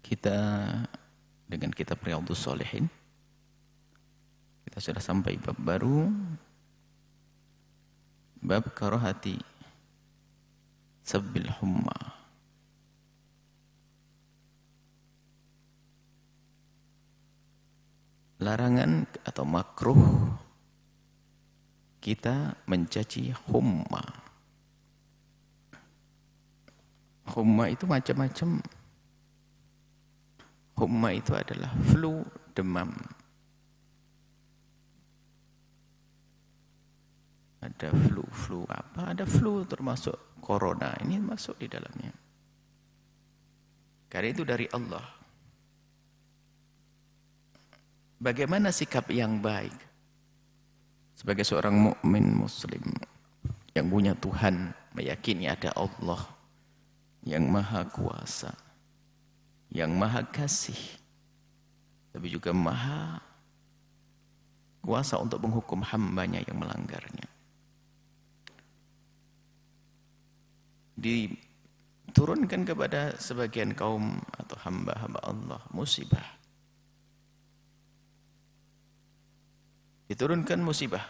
Kita dengan kitab Riyadhus Shalihin, kita sudah sampai bab baru, bab karahati sabbil humma. Larangan atau makruh kita mencaci humma. Humma itu macam-macam. Humma itu adalah flu, demam. Ada flu apa? Ada flu termasuk corona. Ini masuk di dalamnya. Karena itu dari Allah. Bagaimana sikap yang baik sebagai seorang mukmin muslim yang punya Tuhan, meyakini ada Allah yang maha kuasa, yang maha kasih, tapi juga maha kuasa untuk menghukum hambanya yang melanggarnya. Diturunkan kepada sebagian kaum atau hamba-hamba Allah musibah. Diturunkan musibah.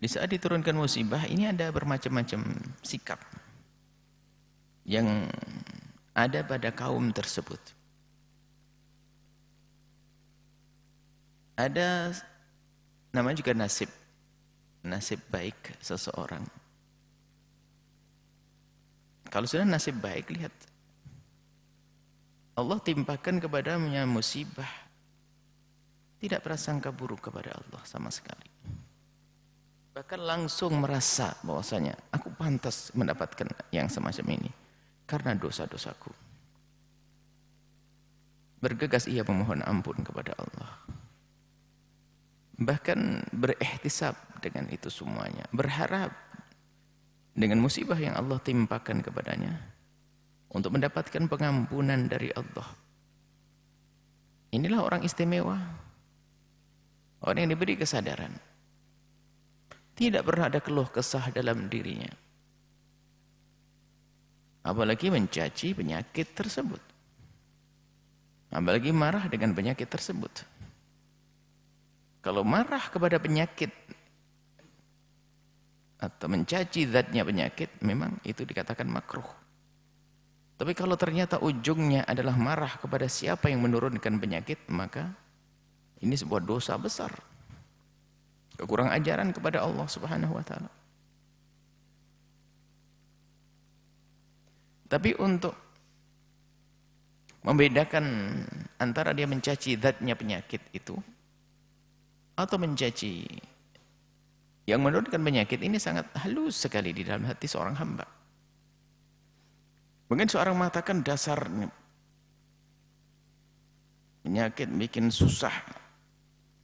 Di saat diturunkan musibah ini ada bermacam-macam sikap yang ada pada kaum tersebut. Ada namanya juga nasib. Nasib baik seseorang. Kalau sudah nasib baik, lihat. Allah timpakan kepadanya musibah. Tidak prasangka buruk kepada Allah sama sekali. Bahkan langsung merasa bahwasanya aku pantas mendapatkan yang semacam ini karena dosa-dosaku. Bergegas ia memohon ampun kepada Allah. Bahkan berihtisab dengan itu semuanya. Berharap dengan musibah yang Allah timpakan kepadanya untuk mendapatkan pengampunan dari Allah. Inilah orang istimewa. Orang yang diberi kesadaran. Tidak pernah ada keluh kesah dalam dirinya. Apalagi mencaci penyakit tersebut. Apalagi marah dengan penyakit tersebut. Kalau marah kepada penyakit atau mencaci zatnya penyakit, memang itu dikatakan makruh. Tapi kalau ternyata ujungnya adalah marah kepada siapa yang menurunkan penyakit, maka ini sebuah dosa besar. Kekurang ajaran kepada Allah Subhanahu wa taala. Tapi untuk membedakan antara dia mencaci zatnya penyakit itu atau mencaci yang menurunkan penyakit, ini sangat halus sekali di dalam hati seorang hamba. Mungkin seorang mengatakan dasarnya penyakit bikin susah.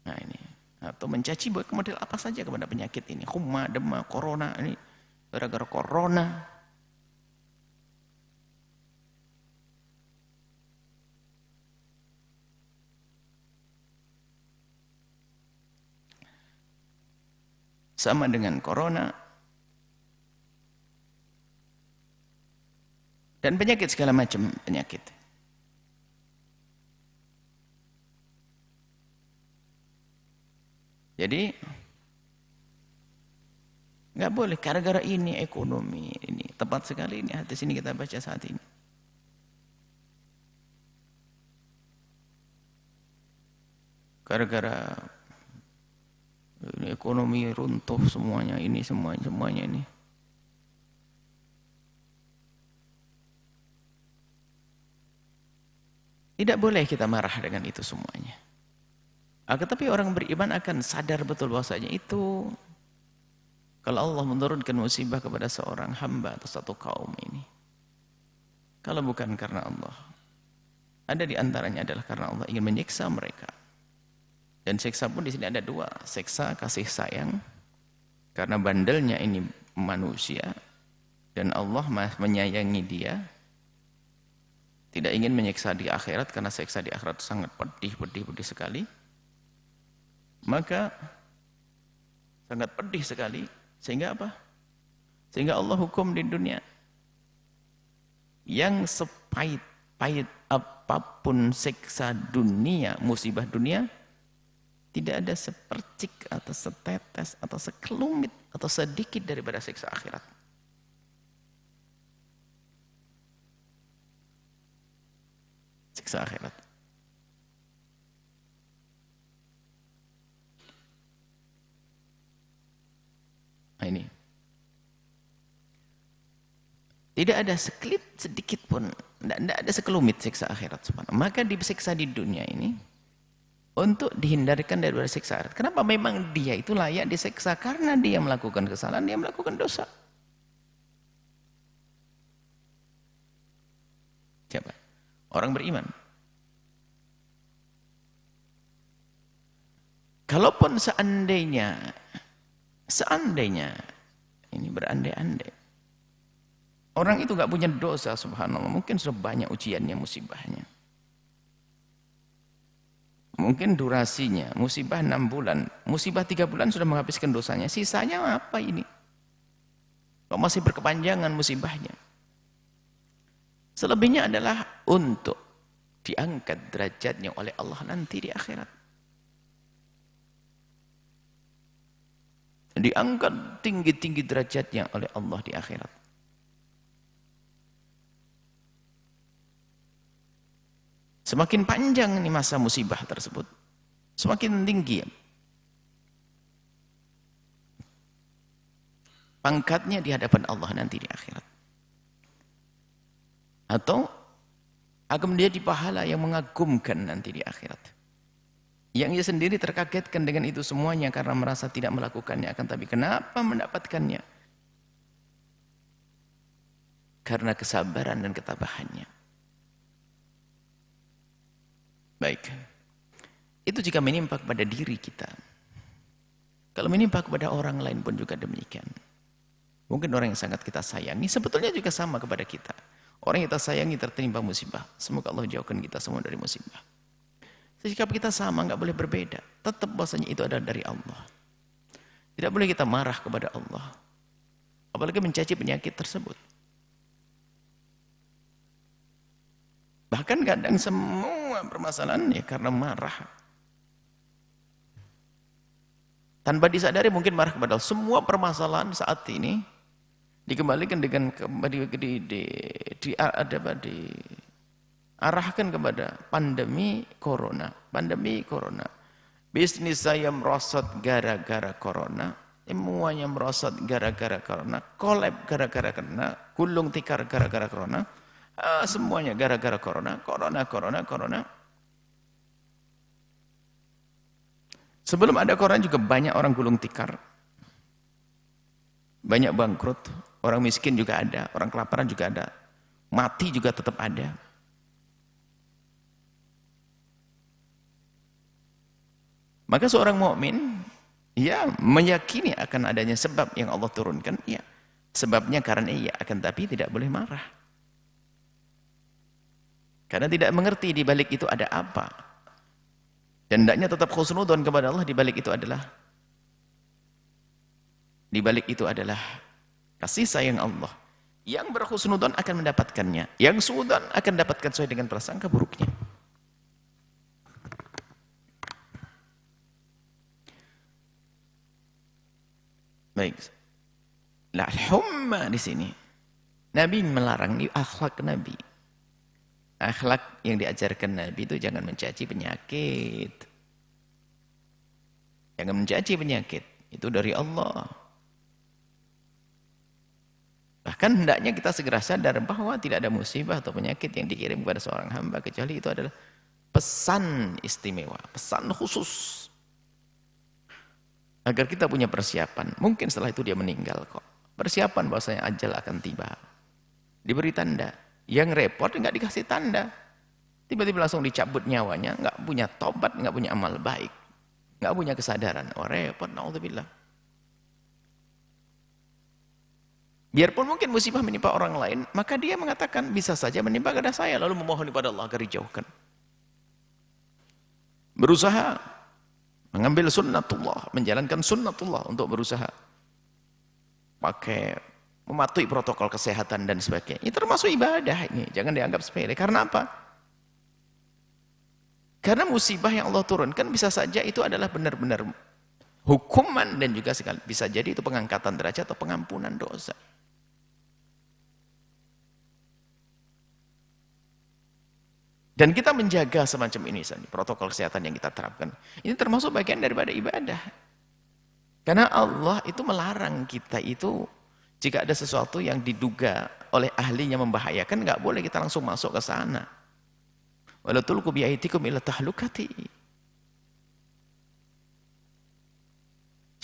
Nah ini, atau mencaci model apa saja kepada penyakit ini, humma, demam, corona, ini gara-gara corona. Sama dengan corona dan penyakit, segala macam penyakit. Jadi nggak boleh gara-gara ini ekonomi ini. Tepat sekali ini hadis ini kita baca saat ini. Gara-gara ini ekonomi runtuh semuanya, ini semuanya ini. Tidak boleh kita marah dengan itu semuanya. Tetapi orang beriman akan sadar betul bahwasanya itu, kalau Allah menurunkan musibah kepada seorang hamba atau satu kaum ini, kalau bukan karena Allah, ada di antaranya adalah karena Allah ingin menyiksa mereka. Dan siksa pun di sini ada dua, siksa kasih sayang karena bandelnya ini manusia dan Allah menyayangi dia, tidak ingin menyiksa di akhirat karena siksa di akhirat sangat pedih sekali. Maka sangat pedih sekali, sehingga apa? Sehingga Allah hukum di dunia. yang sepahit-pahit apapun siksa dunia, musibah dunia, tidak ada sepercik atau setetes atau sekelumit atau sedikit daripada siksa akhirat. Siksa akhirat. Nah ini. Tidak ada sekelip sedikit pun, tidak ada sekelumit siksa akhirat. Maka disiksa di dunia ini untuk dihindarkan dari siksa akhirat. Kenapa? Memang dia itu layak disiksa karena dia melakukan kesalahan, dia melakukan dosa. Siapa? Orang beriman. Kalaupun seandainya ini berandai-andai orang itu nggak punya dosa, subhanallah, mungkin sudah banyak ujiannya, musibahnya. Mungkin durasinya, musibah 6 bulan, musibah 3 bulan sudah menghabiskan dosanya. Sisanya apa ini? Kok masih berkepanjangan musibahnya? Selebihnya adalah untuk diangkat derajatnya oleh Allah nanti di akhirat. Diangkat tinggi-tinggi derajatnya oleh Allah di akhirat. Semakin panjang ini masa musibah tersebut, semakin tinggi pangkatnya di hadapan Allah nanti di akhirat. Atau akan menjadi pahala yang mengagumkan nanti di akhirat. Yang ia sendiri terkagetkan dengan itu semuanya karena merasa tidak melakukannya. Akan tapi kenapa mendapatkannya? Karena kesabaran dan ketabahannya. Baik. Itu jika menimpa kepada diri kita. Kalau menimpa kepada orang lain pun juga demikian. Mungkin orang yang sangat kita sayangi sebetulnya juga sama kepada kita. Orang yang kita sayangi tertimpa musibah. Semoga Allah jauhkan kita semua dari musibah. Sikap kita sama, nggak boleh berbeda. Tetap bahasanya itu adalah dari Allah. Tidak boleh kita marah kepada Allah. Apalagi mencaci penyakit tersebut. Bahkan kadang semua permasalahan ya karena marah. Tanpa disadari mungkin marah kepada Allah. Semua permasalahan saat ini dikembalikan dengan diarahkan kepada pandemi corona. Pandemi corona. Bisnis saya merosot gara-gara corona. Semuanya merosot gara-gara corona. Kolab gara-gara corona. Gulung tikar gara-gara corona. Semuanya gara-gara corona. Sebelum ada corona juga banyak orang gulung tikar. Banyak bangkrut. Orang miskin juga ada. Orang kelaparan juga ada. Mati juga tetap ada. Maka seorang mukmin ya meyakini akan adanya sebab yang Allah turunkan. Ya, sebabnya karena iya, akan tapi tidak boleh marah. Karena tidak mengerti di balik itu ada apa. Dan hendaknya tetap khusnudzon kepada Allah di balik itu adalah kasih sayang Allah. Yang berkhusnudzon akan mendapatkannya. Yang suudzon akan mendapatkan sesuai dengan prasangka buruknya. Baik. Nah, humma di sini. Nabi melarang, ini akhlak Nabi. Akhlak yang diajarkan Nabi itu jangan mencaci penyakit. Jangan mencaci penyakit. Itu dari Allah. Bahkan hendaknya kita segera sadar bahwa tidak ada musibah atau penyakit yang dikirim kepada seorang hamba kecuali itu adalah pesan istimewa, pesan khusus. Agar kita punya persiapan. Mungkin setelah itu dia meninggal kok. Persiapan bahwasanya ajal akan tiba. Diberi tanda. Yang repot nggak dikasih tanda. Tiba-tiba langsung dicabut nyawanya. Nggak punya tobat, nggak punya amal baik. Nggak punya kesadaran. Oh repot, na'udzubillah. Biarpun mungkin musibah menimpa orang lain, maka dia mengatakan bisa saja menimpa kepada saya. Lalu memohon kepada Allah agar dijauhkan. Berusaha mengambil sunnatullah, menjalankan sunnatullah untuk berusaha pakai mematuhi protokol kesehatan dan sebagainya. Ini termasuk ibadah ini, jangan dianggap sepele. Karena apa? Karena musibah yang Allah turunkan bisa saja itu adalah benar-benar hukuman dan juga bisa jadi itu pengangkatan derajat atau pengampunan dosa. Dan kita menjaga semacam ini, protokol kesehatan yang kita terapkan. Ini termasuk bagian daripada ibadah. Karena Allah itu melarang kita itu, jika ada sesuatu yang diduga oleh ahlinya membahayakan, nggak boleh kita langsung masuk ke sana. Wala tulqu bi'aidikum ila tahlukati.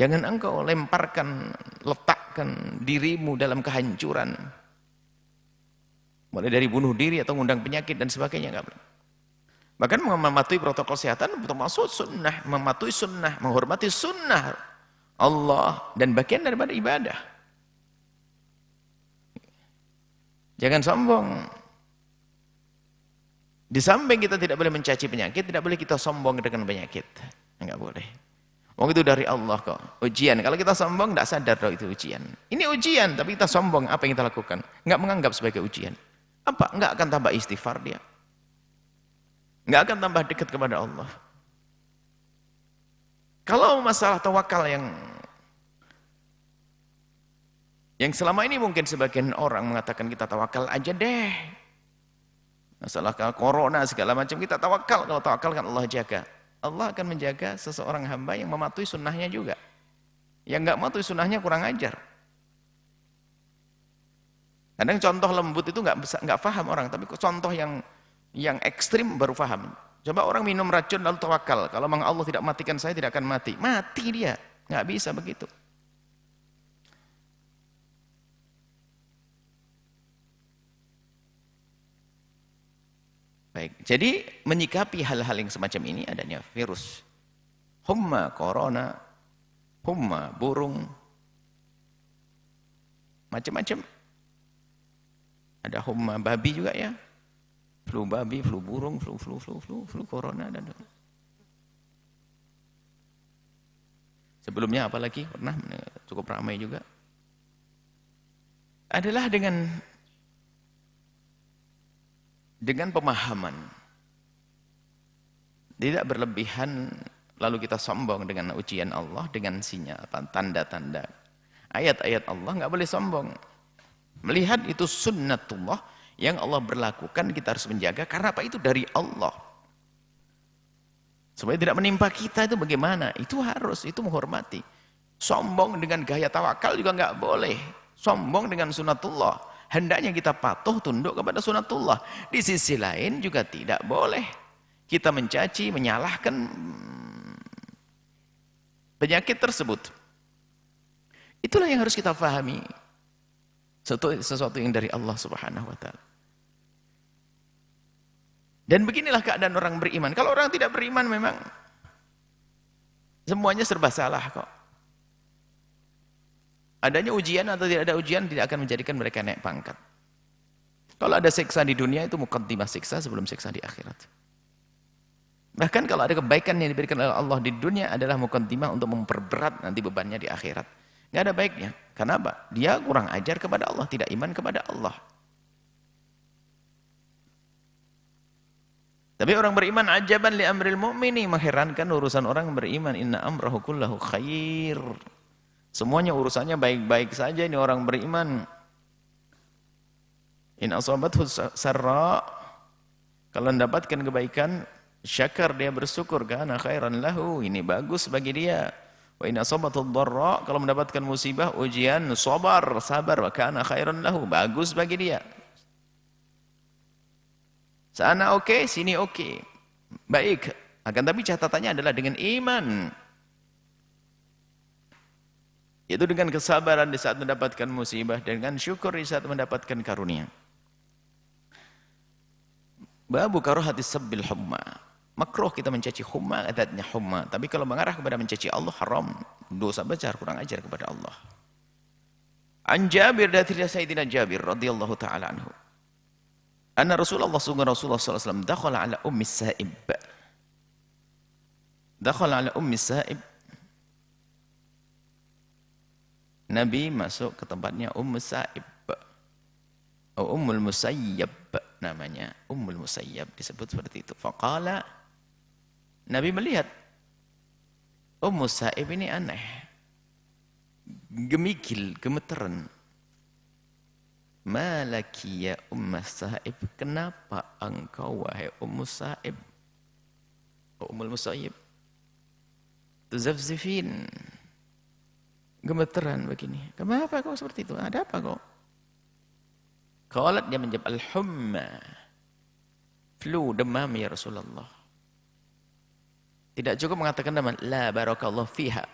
Jangan engkau lemparkan, letakkan dirimu dalam kehancuran. Mulai dari bunuh diri atau mengundang penyakit dan sebagainya, enggak boleh. Bahkan mematuhi protokol kesehatan termasuk sunnah, mematuhi sunnah, menghormati sunnah Allah dan bagian daripada ibadah. Jangan sombong. Di samping kita tidak boleh mencaci penyakit, tidak boleh kita sombong dengan penyakit. Enggak boleh. Wong itu dari Allah kok. Ujian. Kalau kita sombong, tidak sadar loh itu ujian. Ini ujian, tapi kita sombong, apa yang kita lakukan? Enggak menganggap sebagai ujian. Apa? Enggak akan tambah istighfar dia. Enggak akan tambah dekat kepada Allah. Kalau masalah tawakal yang selama ini mungkin sebagian orang mengatakan kita tawakal aja deh. Masalah corona segala macam kita tawakal, kalau tawakal kan Allah jaga. Allah akan menjaga seseorang hamba yang mematuhi sunnahnya juga. Yang enggak mematuhi sunnahnya kurang ajar. Kadang contoh lembut itu enggak paham orang, tapi contoh yang ekstrim baru paham. Coba orang minum racun lalu tawakal, kalau memang Allah tidak matikan saya tidak akan mati. Mati dia, enggak bisa begitu. Baik, jadi menyikapi hal-hal yang semacam ini adanya virus, humma, corona, humma, burung, macam-macam. Ada humma babi juga ya, flu babi, flu burung, flu corona dan sebelumnya apalagi pernah cukup ramai juga. Adalah dengan pemahaman, tidak berlebihan lalu kita sombong dengan ujian Allah, dengan sinyal tanda-tanda ayat-ayat Allah. Nggak boleh sombong. Melihat itu sunnatullah yang Allah berlakukan, kita harus menjaga. Karena apa? Itu dari Allah. Supaya tidak menimpa kita itu bagaimana? Itu harus, itu menghormati. Sombong dengan gaya tawakal juga nggak boleh. Sombong dengan sunnatullah. Hendaknya kita patuh tunduk kepada sunnatullah. Di sisi lain juga tidak boleh kita mencaci, menyalahkan penyakit tersebut. Itulah yang harus kita pahami. Sesuatu yang dari Allah Subhanahu wa ta'ala. Dan beginilah keadaan orang beriman. Kalau orang tidak beriman memang semuanya serba salah kok. Adanya ujian atau tidak ada ujian tidak akan menjadikan mereka naik pangkat. Kalau ada siksa di dunia itu muqaddimah siksa sebelum siksa di akhirat. Bahkan kalau ada kebaikan yang diberikan oleh Allah di dunia adalah muqaddimah untuk memperberat nanti bebannya di akhirat. Nggak ada baiknya. Kenapa? Dia kurang ajar kepada Allah, tidak iman kepada Allah. Tapi orang beriman ajaban li amril mu'mini, mengherankan urusan orang beriman. Inna amrahu kullahu khair. Semuanya urusannya baik-baik saja ini orang beriman. In asabathu sarra, kalau mendapatkan kebaikan, syakar dia bersyukur, kana khairan lahu, ini bagus bagi dia. Wa in asabathu dharra, kalau mendapatkan musibah, ujian, sabar, wa kana khairan lahu, bagus bagi dia. Sana oke, sini oke. Baik, akan tapi catatannya adalah dengan iman. Itu dengan kesabaran di saat mendapatkan musibah, dengan syukur di saat mendapatkan karunia. Babu karohati sabbil humma. Makruh kita mencaci humma, adatnya humma. Tapi kalau mengarah kepada mencaci Allah, haram. Dosa besar, kurang ajar kepada Allah. An Jabir dari Sayyidina Jabir radhiyallahu ta'ala anhu. Anna Rasulullah sallallahu alaihi wasallam dakhala ala ummi Sa'ib. Dakhala ala ummi Sa'ib. Nabi masuk ke tempatnya Sa'ib. Ummul Musayyab namanya. Ummul Musayyab disebut seperti itu. Faqala, Nabi melihat Sa'ib ini aneh. Gemigil, gemeteran. Malaki ya Sa'ib, kenapa engkau wahai Sa'ib? Ummul Musayyib. Tuzafzifin. Gemeteran begini. Kenapa kau seperti itu? Ada apa kau? Qalat, dia menjawab, al-humma, flu, demam ya Rasulullah. Tidak cukup mengatakan demam, la barakallahu fiha.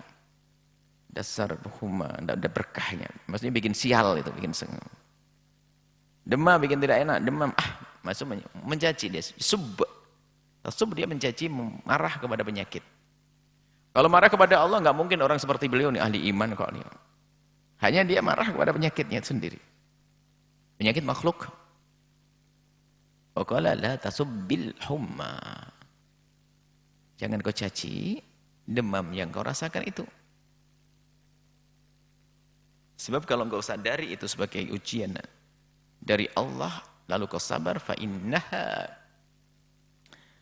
Dasar humma, tidak ada berkahnya. Maksudnya bikin sial itu, bikin seng. Demam bikin tidak enak, demam, masuk mencaci dia, sub dia mencaci, marah kepada penyakit. Kalau marah kepada Allah, nggak mungkin orang seperti beliau nih ahli iman kok. Hanya dia marah kepada penyakitnya sendiri. Penyakit makhluk. Waqala la tasubbil humma. Jangan kau caci demam yang kau rasakan itu. Sebab kalau kau sadari itu sebagai ujian dari Allah, lalu kau sabar, fa innaha,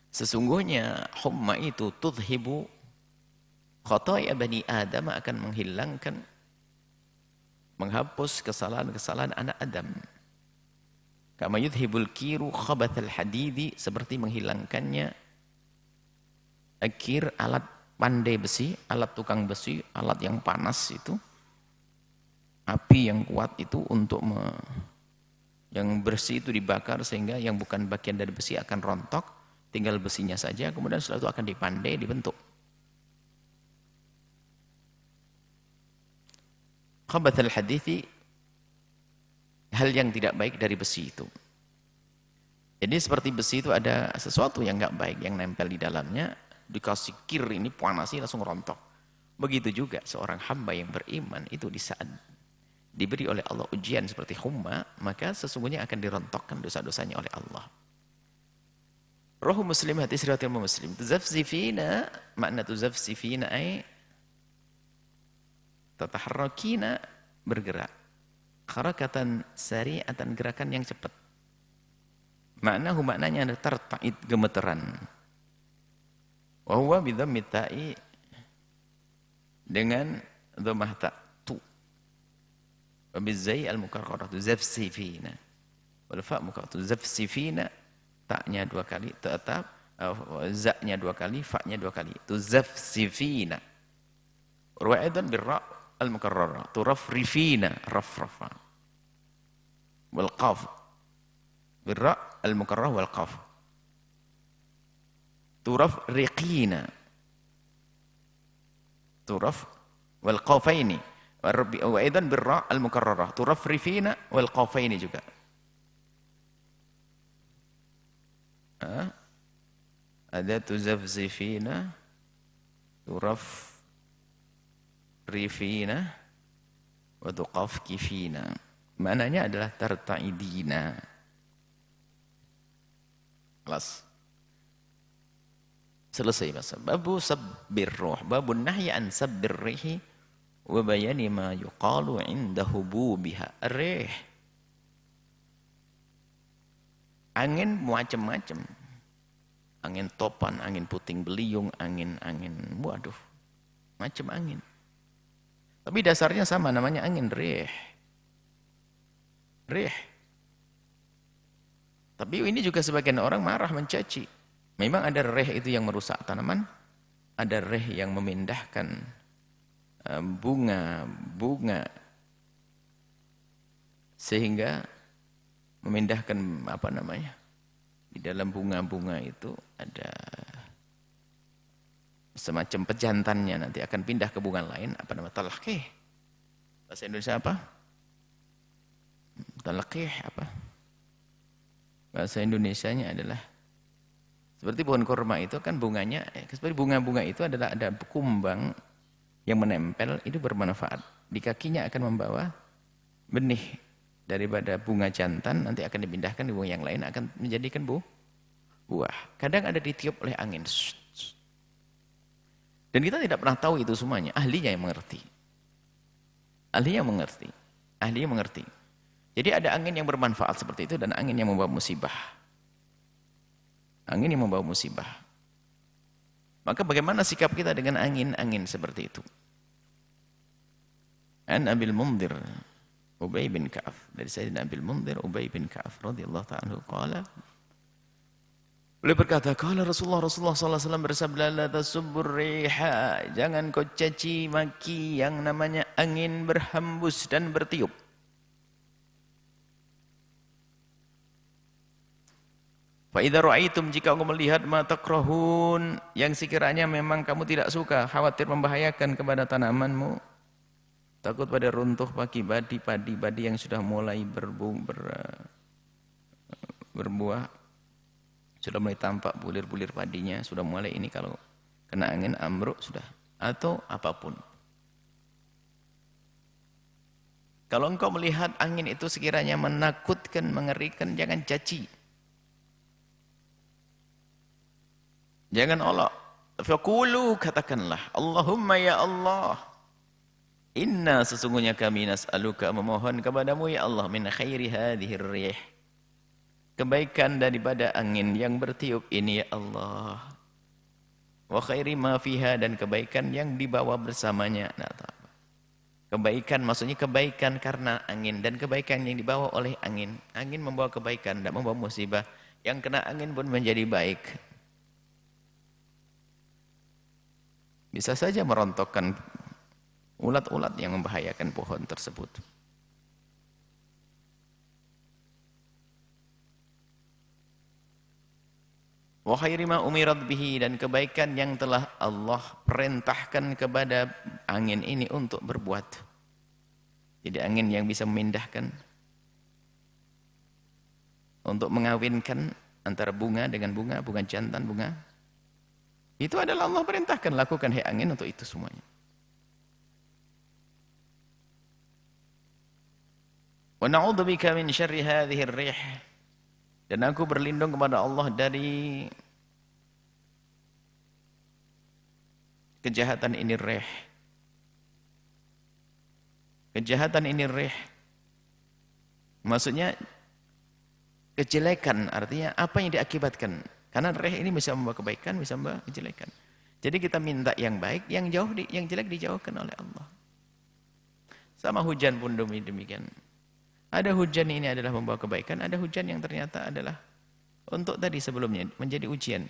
sesungguhnya humma itu tudhibu khataaya bani Adam, akan menghilangkan, menghapus kesalahan-kesalahan anak Adam. Kama yudhibul kiru khabathal hadidi, seperti menghilangkannya akir, alat pandai besi, alat tukang besi, alat yang panas itu, api yang kuat itu untuk yang bersih itu dibakar sehingga yang bukan bagian dari besi akan rontok, tinggal besinya saja, kemudian setelah itu akan dipandai, dibentuk. Khabathal hadithi, hal yang tidak baik dari besi itu. Jadi seperti besi itu ada sesuatu yang nggak baik yang nempel di dalamnya, dikasih kir ini panasi langsung rontok. Begitu juga seorang hamba yang beriman itu di saat diberi oleh Allah ujian seperti humma, maka sesungguhnya akan dirontokkan dosa-dosanya oleh Allah. Rohu Muslim, hadis riwayat Imam Muslim. Tuzafzifina, makna tuzafzifina ay tataharrakina, bergerak. Harakatan sari'atan, gerakan yang cepat. Maknanya ada tarta'id, gemeteran. Wa huwa bidhammi ta'i, dengan dhammah ta' tu. Wa bizzai al-mukarrarah zafsifina. Wal fa' mukarrarah zafsifina, ta'nya dua kali, tetap za-nya dua kali, fa-nya dua kali. Tu zafsifina. Wa aidan bir-ra' al-mukarrarah turafrifina, rafrafa. Wal qaf bir-ra' al-mukarrarah wal qaf turafriqina, turaf wal qafaini, wa aidan bir-ra' al-mukarrarah turafrifina wal qafaini juga. Ada tuzafzifina, turafrifina wa tuqafkifina. Maknanya adalah tarta'idina. Kelas. Selesai masa. Babu sabbir ruh, babun nahya an sabbir rihi wa bayani ma yuqalu inda hububiha. Rih. Angin macam-macam. Angin topan, angin puting beliung, angin waduh, macam angin. Tapi dasarnya sama, namanya angin rih. Rih. Tapi ini juga sebagian orang marah, mencaci. Memang ada rih itu yang merusak tanaman, ada rih yang memindahkan bunga sehingga memindahkan apa namanya, di dalam bunga-bunga itu ada semacam pejantannya, nanti akan pindah ke bunga lain, apa nama, talaqih. Bahasa Indonesia apa? Talaqih apa? Bahasa Indonesianya adalah seperti pohon kurma itu kan bunganya, seperti bunga-bunga itu adalah ada kumbang yang menempel, itu bermanfaat. Di kakinya akan membawa benih daripada bunga jantan, nanti akan dipindahkan di bunga yang lain, akan menjadikan buah. Kadang ada ditiup oleh angin. Dan kita tidak pernah tahu itu semuanya, ahlinya yang mengerti. Ahlinya mengerti. Ahlinya mengerti. Jadi ada angin yang bermanfaat seperti itu dan angin yang membawa musibah. Angin yang membawa musibah. Maka bagaimana sikap kita dengan angin-angin seperti itu? An Abil Mundhir Ubay bin Ka'af, dari Sayyidina Abil Mundhir Ubay bin Ka'af radhiyallahu ta'ala anhu qala, beliau berkata, qala Rasulullah sallallahu alaihi wasallam bersabda, la tasubbur riha, jangan kau caci maki yang namanya angin berhembus dan bertiup. Fa idza ra'aitum, jika kamu melihat ma takrahun, yang sekiranya memang kamu tidak suka, khawatir membahayakan kepada tanamanmu, takut pada runtuh padi yang sudah mulai berbuah, sudah mulai tampak bulir-bulir padinya, sudah mulai ini kalau kena angin amruk sudah, atau apapun. Kalau engkau melihat angin itu sekiranya menakutkan, mengerikan, jangan caci. Jangan olok. Faqulu, katakanlah, Allahumma ya Allah, inna, sesungguhnya kami nas'aluka, memohon kepadamu ya Allah, min khairi hadhir rih, kebaikan daripada angin yang bertiup ini ya Allah, wa khairi ma fiha, dan kebaikan yang dibawa bersamanya. Nah, kebaikan maksudnya kebaikan karena angin, dan kebaikan yang dibawa oleh angin. Angin membawa kebaikan, tidak membawa musibah. Yang kena angin pun menjadi baik. Bisa saja merontokkan ulat-ulat yang membahayakan pohon tersebut. Wa khairi ma umirat bihi, dan kebaikan yang telah Allah perintahkan kepada angin ini untuk berbuat. Jadi angin yang bisa memindahkan, untuk mengawinkan antara bunga dengan bunga, bunga jantan, bunga. Itu adalah Allah perintahkan, lakukan hai angin untuk itu semuanya. Wa na'udzubika min syarri hadhir rih, dan aku berlindung kepada Allah dari kejahatan ini rih. Kejahatan ini rih maksudnya kejelekan, artinya apa yang diakibatkan. Karena rih ini bisa membawa kebaikan, bisa membawa kejelekan. Jadi kita minta yang baik, yang yang jelek dijauhkan oleh Allah. Sama hujan pun demikian. Ada hujan ini adalah membawa kebaikan, ada hujan yang ternyata adalah untuk tadi sebelumnya menjadi ujian.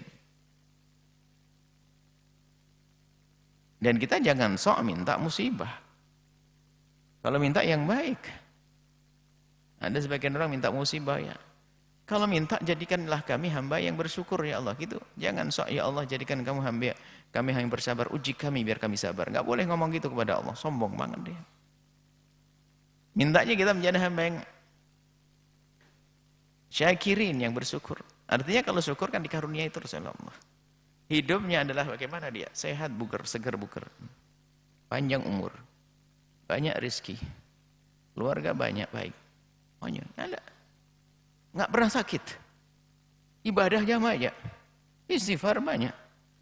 Dan kita jangan sok minta musibah. Kalau minta yang baik. Ada sebagian orang minta musibah ya. Kalau minta, jadikanlah kami hamba yang bersyukur ya Allah, gitu. Jangan sok ya Allah jadikan kami yang bersabar, uji kami biar kami sabar. Enggak boleh ngomong gitu kepada Allah, sombong banget dia. Mintanya kita menjadi hamba yang syakirin, yang bersyukur. Artinya kalau syukur kan dikaruniai terus oleh Allah. Hidupnya adalah bagaimana dia? Sehat bugar, segar bugar. Panjang umur. Banyak rezeki. Keluarga banyak baik. Banyak. Nggak pernah sakit, ibadahnya banyak, istighfar banyak,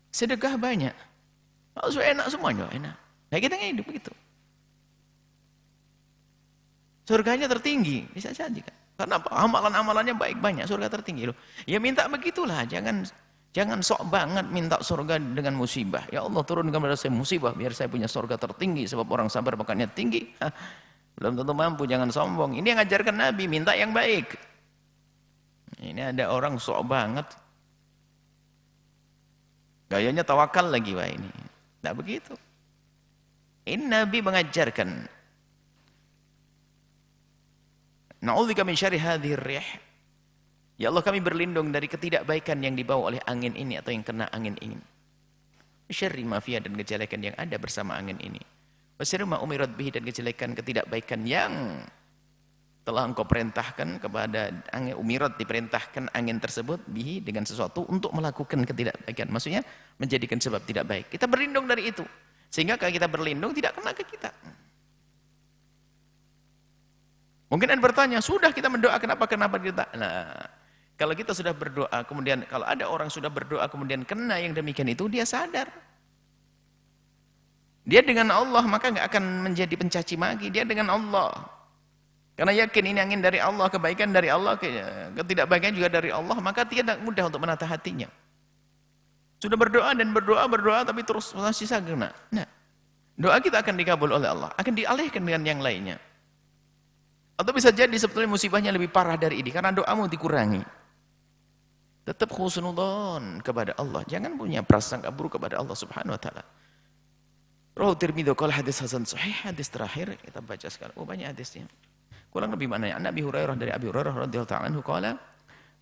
sedekah banyak, maksudnya enak semuanya, enak. Nah kita nggak hidup begitu. Surganya tertinggi, bisa saja kan? Karena apa? Amalan-amalannya baik banyak, surga tertinggi loh. Ya minta begitulah, jangan sok banget minta surga dengan musibah. Ya Allah turunkan kepada saya musibah biar saya punya surga tertinggi, sebab orang sabar makanya tinggi. Belum tentu mampu, jangan sombong. Ini yang ajarkan Nabi, minta yang baik. Ini ada orang sok banget, gayanya tawakal lagi, wah ini tidak begitu. Ini Nabi mengajarkan, na'udzubika min syarri hadhir rih, ya Allah kami berlindung dari ketidakbaikan yang dibawa oleh angin ini atau yang kena angin ini, syarri ma fiha, dan kejelekan yang ada bersama angin ini, wa syarri ma umirat bihi, dan kejelekan ketidakbaikan yang telah engkau perintahkan kepada angin. Umirat, diperintahkan angin tersebut bihi, dengan sesuatu untuk melakukan ketidakbaikan, maksudnya menjadikan sebab tidak baik. Kita berlindung dari itu, sehingga kalau kita berlindung tidak kena ke kita. Mungkin Anda bertanya, sudah kita mendoa kenapa kita? Nah, kalau kita sudah berdoa, kemudian kalau ada orang sudah berdoa kemudian kena yang demikian itu, dia sadar. Dia dengan Allah maka nggak akan menjadi pencaci maki. Dia dengan Allah. Karena yakin ini angin dari Allah, kebaikan dari Allah, ketidakbaikan juga dari Allah, maka tidak mudah untuk menata hatinya. Sudah berdoa dan berdoa, tapi terus masih sagana. Nah, doa kita akan dikabul oleh Allah, akan dialihkan dengan yang lainnya. Atau bisa jadi sebetulnya musibahnya lebih parah dari ini, karena doamu dikurangi. Tetap khusnudzon kepada Allah, jangan punya prasangka buruk kepada Allah Subhanahu wa taala. Rawahu Tirmidzi qala hadis hasan sahih, hadis terakhir kita baca sekarang. Oh banyak hadisnya. Kurang lebih mana ya? Nabi Hurairah dari Abi Hurairah radhiyallahu ta'ala anhu qala,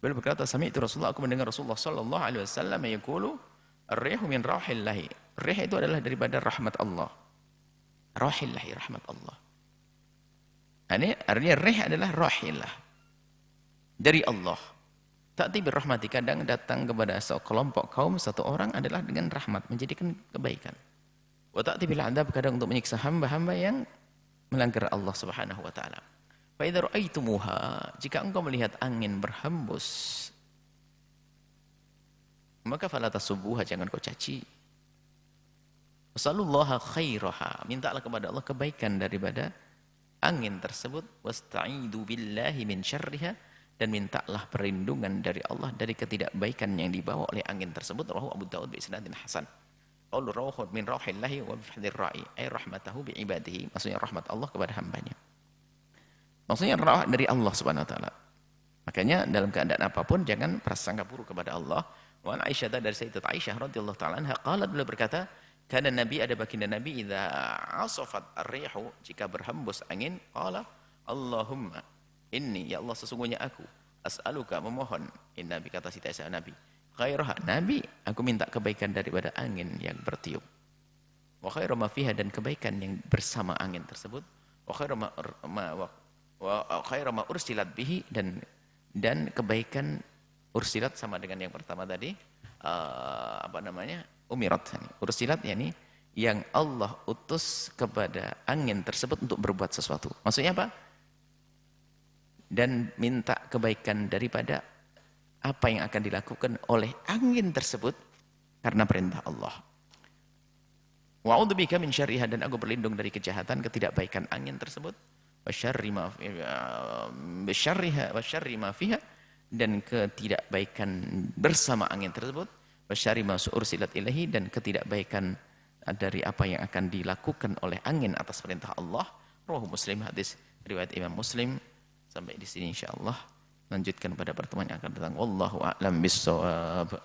beliau berkata, sami'tu Rasulullah, aku mendengar Rasulullah sallallahu alaihi wasallam yaqulu, ar-rihu min rauhillahi. Rih itu adalah daripada rahmat Allah. Rauhillahi, rahmat Allah. Ini artinya rih adalah rauhillah. Dari Allah. Ta'ti birrahmati, kadang datang kepada sekelompok kaum, satu orang adalah dengan rahmat, menjadikan kebaikan. Wa ta'ti bil adab, kadang untuk menyiksa hamba-hamba yang melanggar Allah Subhanahu wa taala. Fa idza ra'aitumuha, jika engkau melihat angin berhembus, maka fala tasubbuha, jangan kau caci. Wasallallahu khairaha, mintalah kepada Allah kebaikan daripada angin tersebut. Wasta'idu billahi min syarriha, dan mintalah perlindungan dari Allah dari ketidakbaikan yang dibawa oleh angin tersebut. Rawahu Abu Daud bi isnadin hasan. Qaulu rawhun min rauhillahi wa bifadlir ra'i, ay rahmatahu bi ibadihi, maksudnya rahmat Allah kepada hambanya. Maksudnya rahmat dari Allah Subhanahu wa taala. Makanya dalam keadaan apapun jangan prasangka buruk kepada Allah. Wa an Aisyah, dari Sayyidat Aisyah radhiyallahu taala anha, qalat, beliau berkata, kana Nabi, ada baginda Nabi, idza asafat ar-rihu, jika berhembus angin, qala Allahumma inni, ya Allah sesungguhnya aku, as'aluka, memohon, Nabi kata Siti Aisyah, Nabi khairah, Nabi aku minta kebaikan daripada angin yang bertiup, wa khairu ma fiha, dan kebaikan yang bersama angin tersebut, wa khairu ma ursilat bihi, dan kebaikan ursilat sama dengan yang pertama tadi, umirat, ursilat yakni yang Allah utus kepada angin tersebut untuk berbuat sesuatu. Maksudnya apa? Dan minta kebaikan daripada apa yang akan dilakukan oleh angin tersebut karena perintah Allah. Wa'udzubika min syarriha, dan aku berlindung dari kejahatan, ketidakbaikan angin tersebut. Wasyarri ma fiha, dan ketidakbaikan bersama angin tersebut. Wasyarri ma ursilat ilahi, dan ketidakbaikan dari apa yang akan dilakukan oleh angin atas perintah Allah. Rawahu Muslim, hadis riwayat Imam Muslim. Sampai di sini insyaallah. Lanjutkan pada pertemuan yang akan datang. Wallahu a'lam bissawab.